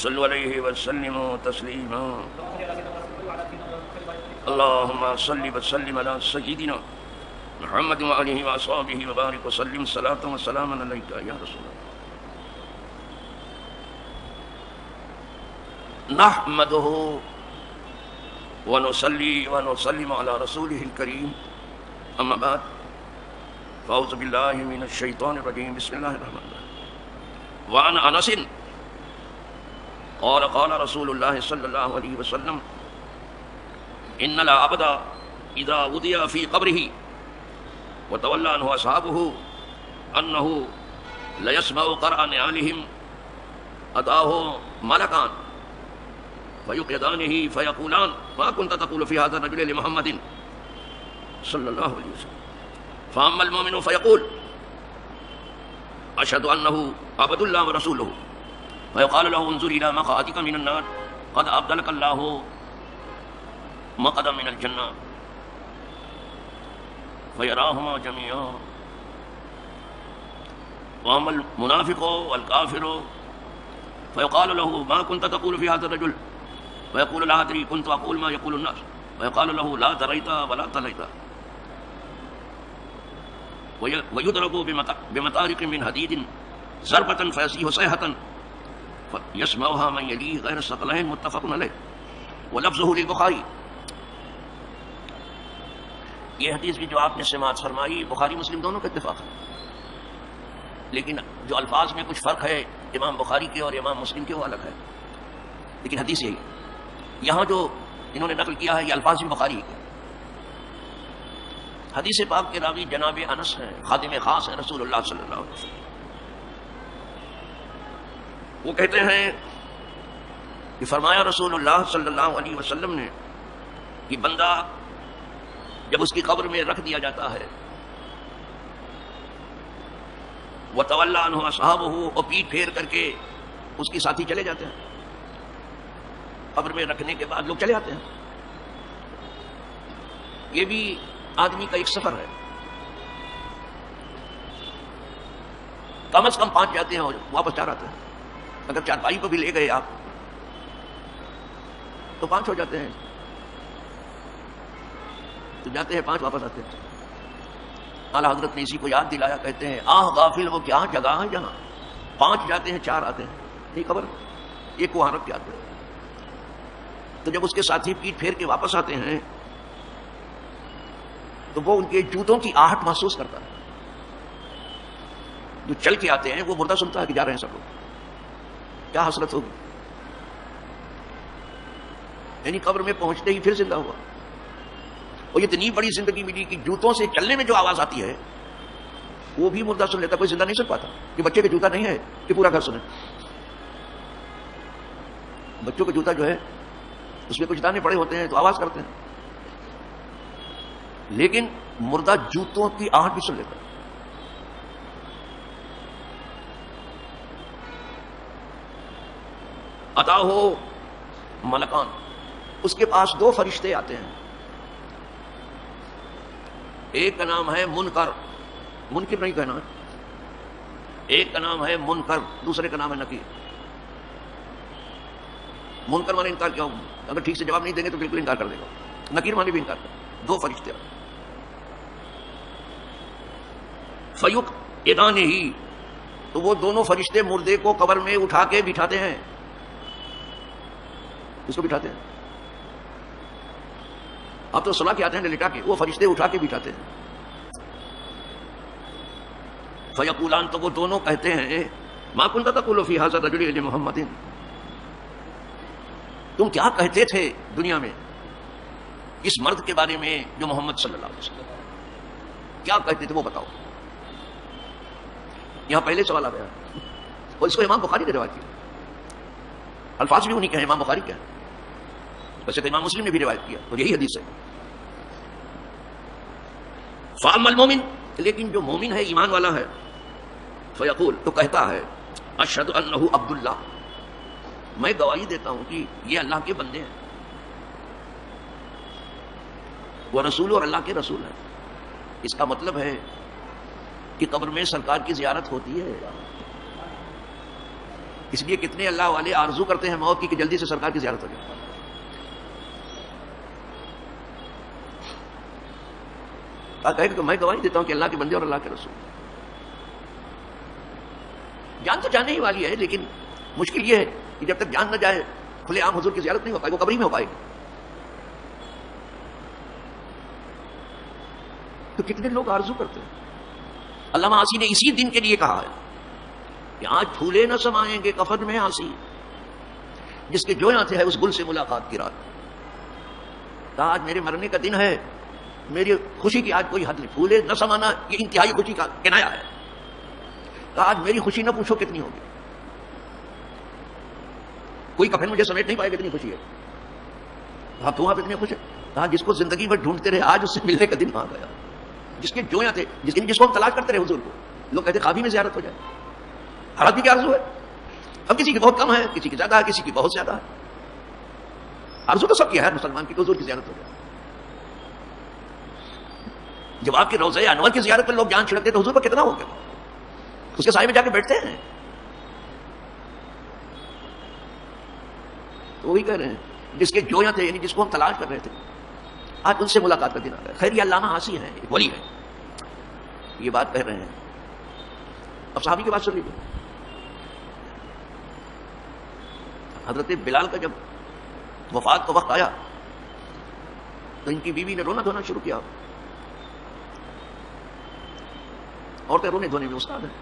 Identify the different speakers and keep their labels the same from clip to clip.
Speaker 1: صلوا علیہ وسلموا تسلیما اللهم صل وسلم على سيدنا محمد وآلہ وصحبہ وبارک وسلم صلاۃ وسلاما علیک یا رسول اللہ. نحمده ونصلي ونسلم على رسوله الكريم اما بعد فاعوذ بالله من الشيطان الرجيم بسم الله الرحمن الرحيم. وعن انس قال قال رسول الله صلى الله عليه وسلم ان العبد اذا وضع في قبره وتولى عنه اصحابه انه ليسمع قرع نعالهم اتاه ملكان فيقعدانه فيقولان ما كنت تقول في هذا الرجل لمحمد صلى الله عليه وسلم فأما المؤمن فيقول أشهد أنه عبد الله ورسوله فيقال له انظر إلى مقعدك من النار قد أبدلك الله مقعدا من الجنة فيراهما جميعا. وأما المنافق والكافر فيقال له ما كنت تقول في هذا الرجل فيقول لا أدري كنت أقول ما يقول الناس ويقال له لا دريت ولا تليت ويضرب بمطارق من حديد ضربة فيصيح صيحة فيسمعها من يليه غير الثقلين متفق عليه ولفظه للبخاري. یہ حدیث بھی جو آپ نے سماعت فرمائی بخاری مسلم دونوں کا اتفاق ہے، لیکن جو الفاظ میں کچھ فرق ہے امام بخاری کے اور امام مسلم کے وہ الگ ہے، لیکن حدیث یہی ہے. یہاں جو انہوں نے نقل کیا ہے یہ الفاظ بھی بخاری کے. حدیث پاک کے راوی جناب انس ہیں، خادم خاص ہیں رسول اللہ صلی اللہ علیہ وسلم. وہ کہتے ہیں کہ فرمایا رسول اللہ صلی اللہ علیہ وسلم نے کہ بندہ جب اس کی قبر میں رکھ دیا جاتا ہے وَتَوَلَّى عَنْهُ أَصْحَابُهُ اور پیٹ پھیر کر کے اس کے ساتھی چلے جاتے ہیں، قبر میں رکھنے کے بعد لوگ چلے آتے ہیں. یہ بھی آدمی کا ایک سفر ہے، کم از کم 5 جاتے ہیں اور واپس 4 آتے ہیں. اگر 4 بھائی کو بھی لے گئے آپ تو 5 ہو جاتے ہیں، تو جاتے ہیں 5 واپس آتے ہیں. اعلیٰ حضرت نے اسی کو یاد دلایا، کہتے ہیں غافل وہ کیا جگہ ہے جہاں 5 جاتے ہیں 4 آتے ہیں. نہیں خبر ایک وہاں رکھ کے آتے ہیں. تو جب اس کے ساتھی پیٹ پھیر کے واپس آتے ہیں تو وہ ان کے جوتوں کی آہٹ محسوس کرتا ہے. جو چل کے آتے ہیں وہ مردہ سنتا ہے کہ جا رہے ہیں سب لوگ، کیا حسرت ہوگی. یعنی قبر میں پہنچتے ہی پھر زندہ ہوا. اور یہ اتنی بڑی زندگی ملی کہ جوتوں سے چلنے میں جو آواز آتی ہے وہ بھی مردہ سن لیتا، کوئی زندہ نہیں سن پاتا. کہ بچے کا جوتا نہیں ہے کہ پورا گھر سنے. بچوں کا جوتا جو ہے اس میں کچھ دانے پڑے ہوتے ہیں تو آواز کرتے ہیں، لیکن مردہ جوتوں کی آہٹ بھی سن لیتا ہے. عطا ہو ملکان، اس کے پاس 2 فرشتے آتے ہیں. ایک کا نام ہے منکر، منکر نہیں کہنا، ایک کا نام ہے منکر، دوسرے کا نام ہے نکیر. منکر مانے انکار کیا، اگر ٹھیک سے جواب نہیں دیں گے تو بالکل انکار کر دے گا. نکیر مانے بھی انکار کر. 2 فرشتے فیوق ادانے ہی، تو وہ دونوں فرشتے مردے کو قبر میں اٹھا کے بٹھاتے ہیں. اس کو بٹھاتے ہیں، اب تو سلا کے آتے ہیں لٹا کے، وہ فرشتے اٹھا کے بٹھاتے ہیں. فیقولان، تو وہ دونوں کہتے ہیں ما کنت تقول فی ھذا الرجل لمحمد، تم کیا کہتے تھے دنیا میں اس مرد کے بارے میں جو محمد صلی اللہ علیہ وسلم، کیا کہتے تھے وہ بتاؤ. یہاں پہلے سوال آ گیا اور اس کو امام بخاری نے روایت کیا. الفاظ بھی انہیں کے ہیں، امام بخاری کیا ہے، ویسے تو امام مسلم نے بھی روایت کیا اور یہی حدیث ہے. فاما المومن، لیکن جو مومن ہے ایمان والا ہے، فیقول، تو کہتا ہے اشہد انہ عبد اللہ، میں گواہی دیتا ہوں کہ یہ اللہ کے بندے ہیں، وہ رسول اور اللہ کے رسول ہیں. اس کا مطلب ہے کہ قبر میں سرکار کی زیارت ہوتی ہے. اس لیے کتنے اللہ والے آرزو کرتے ہیں موت کی کہ جلدی سے سرکار کی زیارت ہو جائے. کہے کہ میں گواہی دیتا ہوں کہ اللہ کے بندے اور اللہ کے رسول. جان تو جانے ہی والی ہے، لیکن مشکل یہ ہے کہ جب تک جان نہ جائے کھلے عام حضور کی زیارت نہیں ہو پائے، وہ قبر ہی میں ہو پائے گی. تو کتنے لوگ آرزو کرتے ہیں. علامہ آسی نے اسی دن کے لیے کہا ہے کہ آج پھولے نہ سمائیں گے کفن میں آسی، جس کے جویاں تھے ہے اس گل سے ملاقات کی رات. کہا آج میرے مرنے کا دن ہے، میری خوشی کی آج کوئی حد نہیں. پھولے نہ سمانا یہ انتہائی خوشی کا کنایا ہے. کہا آج میری خوشی نہ پوچھو کتنی ہوگی، کوئی کفن مجھے سمیٹ نہیں پائے گا، اتنی خوشی ہے. کہا تو آپ اتنے خوش ہیں؟ کہا جس کو زندگی میں ڈھونڈتے رہے آج اس سے ملنے کا دن آ گیا. جس کے جویاں تھے، جس کو ہم تلاش کرتے رہے حضور کو، لوگ کہتے خوابی میں زیارت ہو جائے. ہر آدمی کی آرزو ہے. اب کسی کی بہت کم ہے، کسی کی زیادہ ہے، کسی کی بہت زیادہ ہے. آرزو تو سب کی ہے ہر مسلمان کی، حضور کی زیارت ہو جائے. جب آپ کے روضہ انور کی زیارت پر لوگ جان چھڑکتے تو حضور پر کتنا ہو گیا. اس کے سائے میں جا کے بیٹھتے ہیں. تو وہی کہہ رہے ہیں جس کے جویاں تھے، یعنی جس کو ہم تلاش کر رہے تھے، آج ان سے ملاقات کا دن آ گیا. خیر یہ علامہ آسی ہے، ایک ولی ہے، یہ بات کہہ رہے ہیں. اب صحابی کی بات سن لیجیے. حضرت بلال کا جب وفات کا وقت آیا تو ان کی بیوی نے رونا دھونا شروع کیا. عورتیں رونے دھونے میں استاد ہیں،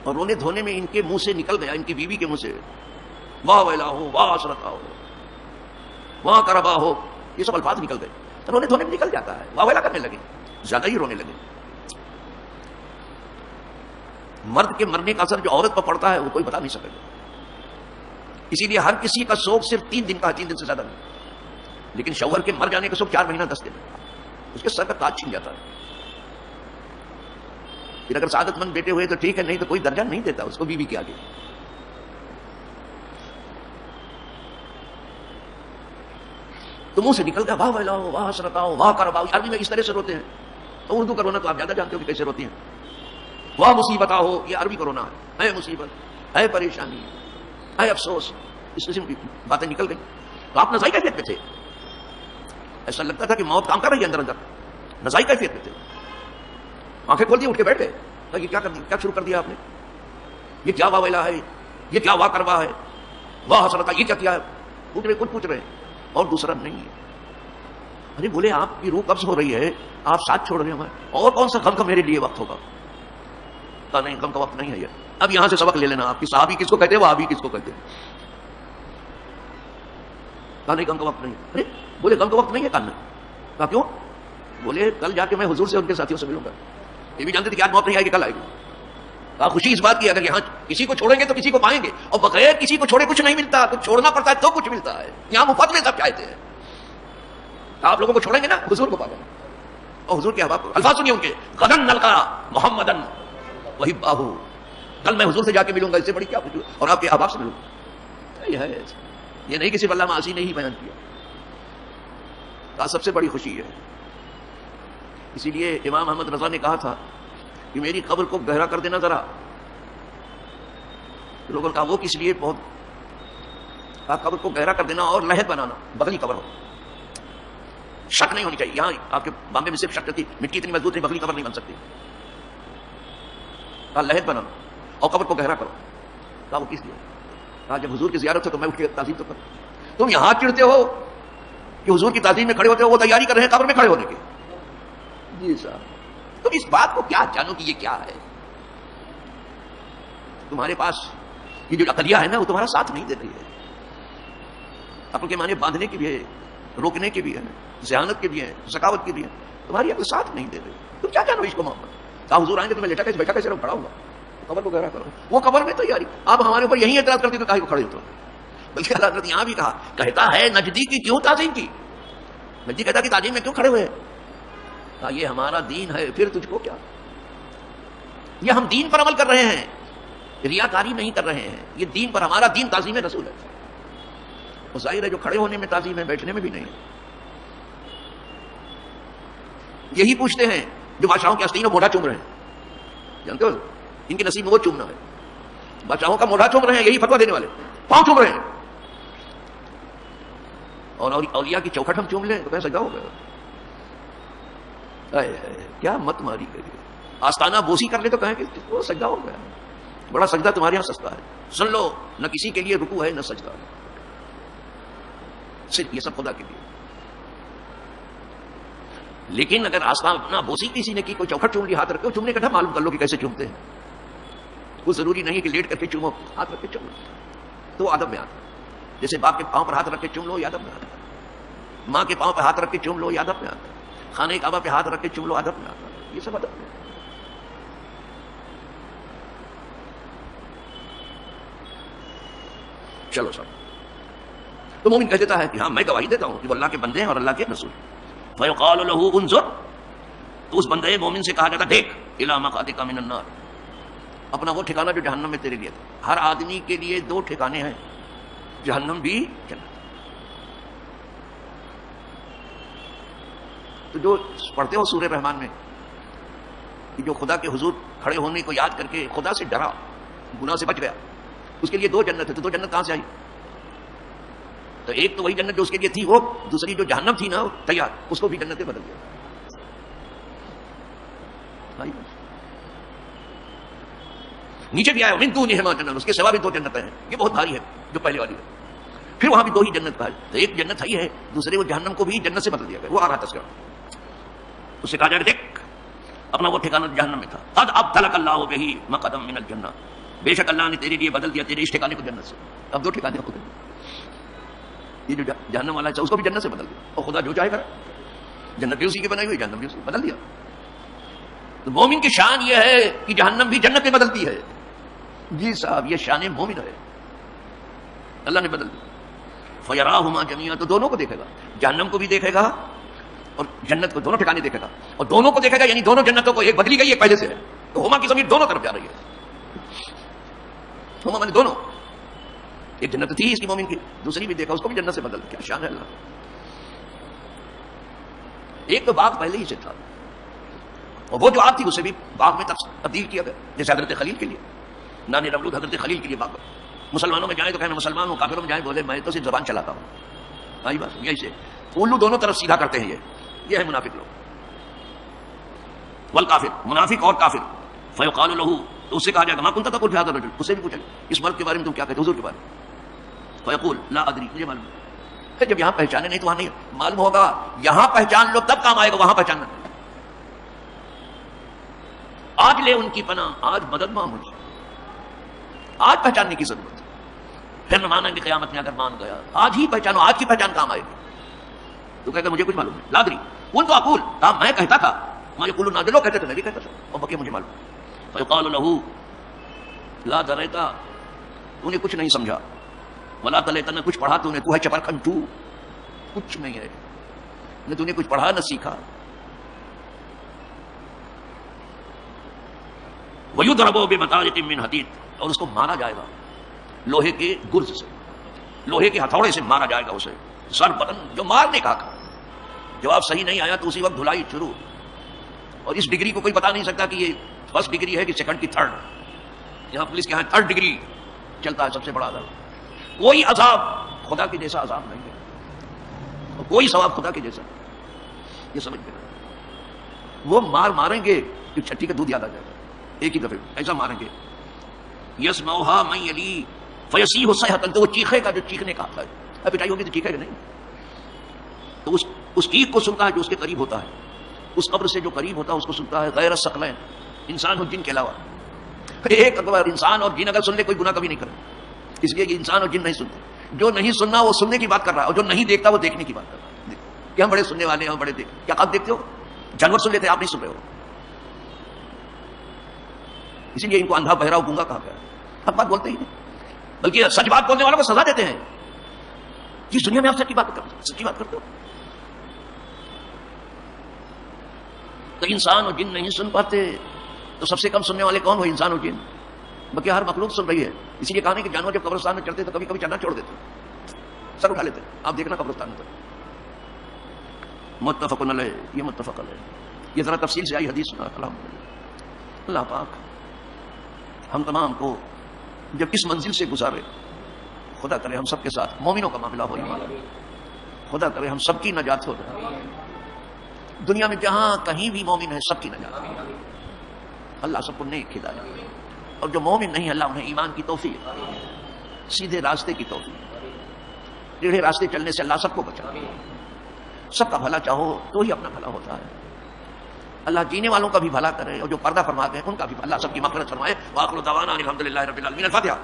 Speaker 1: اور رونے دھونے میں ان کے منہ سے نکل گیا، ان کی بیوی کے منہ سے واہ ویلا ہو، واہ حسرتا ہو، واہ کربا ہو، یہ سب الفاظ نکل گئے. رونے دھونے میں نکل جاتا ہے. واہ ویلا کرنے لگے، زیادہ ہی رونے لگے. مرد کے مرنے کا اثر جو عورت پر پڑتا ہے وہ کوئی بتا نہیں سکے گا. اسی لیے ہر کسی کا شوق صرف 3 دن کا ہے، 3 دن سے زیادہ نہیں. لیکن شوہر کے مر جانے کا شوق 4 مہینہ 10 دن، اس کے سر کا تاج چھن جاتا ہے. پھر اگر سعادت مند بیٹے ہوئے تو ٹھیک ہے، نہیں تو کوئی درجہ نہیں دیتا اس کو بیوی کے آگے. تو منہ سے نکل گیا واہ ویلا ہو، واہ حسرتا ہو، واہ کربا ہو. عربی میں اس طرح سے روتے ہیں، تو اردو کا رونا تو آپ زیادہ جانتے ہو کہ کیسے روتی ہیں. واہ مصیبت ہو، یہ عربی کا رونا ہے. اے مصیبت، اے پریشانی، اے افسوس، اس قسم کی باتیں نکل گئی. تو آپ نزائی کیفیت میں تھے، ایسا لگتا تھا کہ موت کام کر رہی ہے اندر اندر. نزائی کیفیت میں تھے. آنکھیں کھول دی، اٹھ کے بیٹھ گئے. یہ کیا کر دیا، کیا شروع کر دیا آپ نے؟ یہ کیا واہ ویلا ہے، یہ کیا واہ کروا ہے، واہ حسرتا، یہ کیا ہے؟ خود پوچھ رہے ہیں اور دوسرا نہیں ہے. ارے بولے آپ کی روح قبض ہو رہی ہے، آپ ساتھ چھوڑ رہے ہیں، اور کون سا غم کا میرے لیے وقت ہوگا؟ کہا نہیں، غم کا وقت نہیں ہے یہ. اب یہاں سے سبق لے لینا، آپ کی صحابی کس کو کہتے ہیں، وہابی کس کو کہتے ہیں. کہا نہیں، غم کا وقت نہیں. ارے بولے غم کا وقت نہیں ہے. کہا نہیں. کہا کیوں؟ بولے کل جا کے میں حضور سے ان کے ساتھیوں سے ملوں گا. یہ بھی جانتے تھے کہ آج موت نہیں آئے گی، کل آئے گی. کہا خوشی اس بات کی اگر یہاں کسی کو چھوڑیں گے تو کسی کو پائیں گے، اور بغیر کسی کو چھوڑے کچھ نہیں ملتا. کچھ چھوڑنا پڑتا ہے تو کچھ ملتا ہے. یہاں مفت میں سب چاہتے ہیں. آپ لوگوں کو چھوڑیں گے نا، حضور کو پا لیں. اور حضور کے احباب کو الفاظ سنیے ان کے، غدن نلقا محمدن وہی باہو. کل میں حضور سے جا کے ملوں گا، اس سے بڑی کیا خوشی، اور آپ کے احباب سے ملوں گا. یہ ہے، یہ نہیں کہ صرف علامہ آسی نے ہی بیان کیا. کہا سب سے بڑی خوشی ہے. اسی لیے امام احمد رضا نے کہا تھا کہ میری قبر کو گہرا کر دینا ذرا. لوگوں نے کہا وہ کس لیے؟ بہت کہا قبر کو گہرا کر دینا اور لہد بنانا، بغلی قبر ہو، شک نہیں ہونی چاہیے. یہاں آپ کے بامبے میں صرف شک رہتی، مٹی اتنی مضبوط نہیں، بغلی قبر نہیں بن سکتی. کہا لہد بنانا اور قبر کو گہرا کرو. کہا وہ کس لیے؟ کہا جب حضور کی زیارت ہے تو میں اٹھ کے تعظیم تو کروں. تم یہاں چڑھتے ہو کہ حضور کی تعظیم میں کھڑے ہوتے ہو، وہ تیاری کر رہے ہیں قبر میں کھڑے ہونے کی. جی صاحب، تم اس بات کو کیا جانو کہ یہ کیا ہے. تمہارے پاس یہ جو عقلیہ ہے نا، وہ تمہارا ساتھ نہیں دے رہی ہے. عقل کے معنی باندھنے کی بھی ہے، روکنے کی بھی ہے، ذہانت کی بھی ہے، ذکاوت کی بھی ہے. تمہاری عقل ساتھ نہیں دے رہی. تم کیا جانو اس کو محمد. کہا حضور آئیں گے تو میں لیٹا کیسے بیٹھا کیسے کھڑا ہوں گا، قبر کو گہرا کرو. وہ قبر میں تیاری. آپ ہمارے اوپر یہی اعتراض کرتے تو کہیں کو کھڑے ہوتے. بلکہ اللہ حضرت یہاں بھی کہا، کہتا ہے نجدی کی کیوں تعظیم کی. نجدی کہتا کہ تعظیم میں کیوں کھڑے ہوئے. کہا یہ ہمارا دین ہے، پھر تجھ کو کیا. یہ ہم دین پر عمل کر رہے ہیں، ریاکاری نہیں کر رہے ہیں. یہ دین پر، ہمارا دین تعظیم رسول ہے. وہ ظاہر ہے جو کھڑے ہونے میں تعظیم ہے، بیٹھنے میں بھی نہیں. یہی پوچھتے ہیں جو بادشاہوں کے آستین میں بوڑھا چوم رہے ہیں. جانتے ہو ان کے نصیب میں وہ چومنا ہے. بچاؤں کا موڑا چوم رہے ہیں یہی فتوا دینے والے, پاؤں چوم رہے ہیں. اور اولیاء کی چوکھٹ ہم چوم لیں تو کیسا سجدہ ہو گیا. کیا مت ماری کریے, آستانہ بوسی کر لے تو کہیں کہ وہ سجدہ ہو گیا. بڑا سجدہ تمہارے یہاں سستا ہے. سن لو, نہ کسی کے لیے رکوع ہے نہ سجدہ, صرف یہ سب خدا کے لیے. لیکن اگر آستانہ بوسی کسی نے کی, کوئی چوکھٹ چوم لی ہاتھ رکھ کے, چومنے کا ڈھنگ معلوم کر لو کہ کیسے چومتے ہیں. وہ ضروری نہیں کہ لیٹ کر کے چومو, ہاتھ رکھ کے چومو تو وہ ادب میں آتا ہے. جیسے باپ کے پاؤں پر ہاتھ رکھ کے چوم لو, ادب میں آتا ہے. ماں کے پاؤں پہ ہاتھ رکھ کے چوم لو, ادب میں آتا ہے. خانہ کعبہ پہ ہاتھ رکھ کے چوم لو, ادب میں آتا ہے. یہ سب ادب میں. چلو سب تو مومن کہہ دیتا ہے کہ ہاں میں گواہی دیتا ہوں کہ وہ اللہ کے بندے ہیں اور اللہ کے رسول. فیقال له انظر, تو اس بندے مومن سے کہا جاتا دیکھ, الی مقعدک من النار, اپنا وہ ٹھکانہ جو جہنم میں تیرے لیے تھا. ہر آدمی کے لیے دو ٹھکانے ہیں, جہنم بھی جنت. تو جو پڑھتے ہو سورہ رحمان میں کہ جو خدا کے حضور کھڑے ہونے کو یاد کر کے خدا سے ڈرا, گناہ سے بچ گیا, اس کے لیے دو جنت ہے. تو دو جنت کہاں سے آئی؟ تو ایک تو وہی جنت جو اس کے لیے تھی وہ, دوسری جو جہنم تھی نا تیار, اس کو بھی جنت بدل دیا. نیچے بھی آیا من دونہما جنت, اس کے سوا بھی دو جنتیں ہیں. یہ بہت بھاری ہے جو پہلے والی ہے. پھر وہاں بھی دو ہی جنت کا, تو ایک جنت ہے ہے, دوسرے وہ جہنم کو بھی جنت سے بدل دیا گیا. وہ آ رہا تذکرہ, اس سے کہا جائے دیکھ اپنا وہ ٹھکانہ جہنم میں تھا. قد ابدلک اللہ بہ مقعدا من الجنہ, بے شک اللہ نے تیرے لیے بدل دیا تیرے اس ٹھکانے کو جنت سے. اب دو ٹھکانے ہو گئے. یہ جو جہنم والا ہے اس کو بھی جنت سے بدل دیا, اور خدا جو چاہے گا جنت بھی اسی کی بنائی ہوئی, جہنم بھی اسی بدل دیا. تو مومن کی شان یہ ہے کہ جہنم بھی جنت میں بدلتی ہے. جی صاحب یہ شان مومن ہے, اللہ نے بدل دی. فیراہما جمیعا, تو دونوں کو دیکھے گا, جہنم کو بھی دیکھے گا اور جنت کو, دونوں ٹھکانے دیکھے گا. اور دونوں کو دیکھے گا یعنی دونوں جنتوں کو, ایک بدلی گئی ایک پہلے سے ہے. تو ہما کی ضمیر دونوں طرف جا رہی ہے. ہما میں دونوں, ایک جنت تھی اس کی مومن کی, دوسری بھی دیکھا اس کو بھی جنت سے بدل. کیا شان ہے اللہ. ایک تو باغ پہلے ہی سے تھا, اور وہ جو آگ تھی اسے بھی باغ میں تبدیل کیا گیا, جیسے حضرت خلیل کے لیے, نانی نمرود حضرت خلیل کے لیے باغ. مسلمانوں میں جائیں تو کہیں میں مسلمان ہوں, کافروں میں جائیں بولے میں تو صرف زبان چلاتا ہوں. آئی بات یہی سے الو دونوں طرف سیدھا کرتے ہیں. یہ ہے منافق لوگ. والکافر, منافق اور کافر. فیقال له, تو اس سے کہا جائے گا ما كنت تقول في هذا الرجل, اس سے بھی پوچھا اس مرد کے بارے میں تم کیا کہتے حضور کے بارے میں. فیقول لا ادری, مجھے معلوم ہے. جب یہاں پہچانے نہیں تو وہاں نہیں معلوم ہوگا. یہاں پہچان لو تب کام آئے گا, وہاں پہچاننا نہیں. آج لے ان کی پناہ, آج مدد مانگ مجھے, آج پہچاننے کی ضرورت ہے. پھر نہ مانیں گے قیامت میں اگر مان گیا. آج ہی پہچانو, آج کی پہچان کام آئے گی. تو کہتا مجھے کچھ معلوم ہے. لا ادری, قل تو اقول, کہا میں کہتا تھا, میں یقول نہ لوگ کہتے تھے میں بھی کہتا تھا, اور بقیہ مجھے معلوم. فیقال له لا دریتا, تو نے کچھ نہیں سمجھا. ولا تلیتا, نہ کچھ پڑھا تو نے, تو ہے چپرکھن, تو کچھ نہیں ہے, نہ تو نے کچھ پڑھا نہ سیکھا. وَيُضْرَبُ بِمَطَارِقٍ مِّنْ حَدِيدٍ, اور اس کو مارا جائے گا لوہے کے گرز سے, لوہے کے ہتھوڑے سے مارا جائے گا اسے. سر بدن جو مارنے کا تھا, جواب صحیح نہیں آیا تو اسی وقت دھلائی شروع. اور اس ڈگری کو کوئی بتا نہیں سکتا کہ یہ فرسٹ ڈگری ہے کہ سیکنڈ کی تھرڈ. یہاں پولیس کے یہاں تھرڈ ڈگری چلتا ہے, سب سے بڑا عذاب. کوئی عذاب خدا کے جیسا عذاب نہیں ہے, اور کوئی ثواب خدا کے جیسا. یہ سمجھ گئے. وہ ماریں گے کہ چھٹی کا دودھ یاد آ جائے گا, ایک ہی دفعہ ایسا ماریں گے. یسمعها من یلی فیصیح صیحۃ, تو وہ چیخے گا جو چیخنے کا آتا ہے. اب پٹائی ہوگی تو چیخے گا نہیں, تو اس چیخ کو سنتا ہے جو اس کے قریب ہوتا ہے, اس قبر سے جو قریب ہوتا ہے اس کو سنتا ہے. غیر الثقلین, انسان اور جن کے علاوہ. ایک اگر انسان اور جن اگر سن لے کوئی گناہ کبھی نہیں کرے, اس لیے کہ انسان اور جن نہیں سنتے. جو نہیں سننا وہ سننے کی بات کر رہا ہے, اور جو نہیں دیکھتا وہ دیکھنے کی بات کر رہا ہے. کہ ہم بڑے سننے والے ہیں, ہم بڑے کیا آپ دیکھتے ہو؟ جانور سن لیتے, آپ نہیں سن رہے ہو. اسی لیے ان کو اندھا بہرا گونگا کہا گیا. حق بات بولتے ہی نہیں, بلکہ سچ بات بولنے والوں کو سزا دیتے ہیں. جس دنیا میں آپ سچ کی بات کرتے, سچی بات کرتے ہو. تو انسان اور جن نہیں سن پاتے, تو سب سے کم سننے والے کون ہو؟ انسان اور جن. بلکہ ہر مخلوق سن رہی ہے. اسی لیے کہا نہیں کہ جانور جب قبرستان میں چڑھتے تو کبھی کبھی چلنا چھوڑ دیتے, سر اٹھا لیتے. آپ دیکھنا قبرستان میں. متفق علیہ, یہ متفق علیہ. یہ ذرا تفصیل سے آئی حدیث. الحمدللہ اللہ پاک ہم تمام کو جب اس منزل سے گزارے، خدا کرے ہم سب کے ساتھ مومنوں کا معاملہ ہو ایمان، خدا کرے ہم سب کی نجات ہو جائے، دنیا میں جہاں کہیں بھی مومن ہے سب کی نجات، اللہ سب کو نیک ہدایت، اور جو مومن نہیں اللہ انہیں ایمان کی توفیق، سیدھے راستے کی توفیق، ٹیڑھے راستے چلنے سے اللہ سب کو بچا، سب کا بھلا چاہو تو ہی اپنا بھلا ہوتا ہے، اللہ جینے والوں کا بھی بھلا کرے اور جو پردہ فرماتے ہیں ان کا بھی اللہ سب کی مغفرت فرمائے۔ وآخر دعوانا الحمدللہ رب العالمین۔ الفاتحہ۔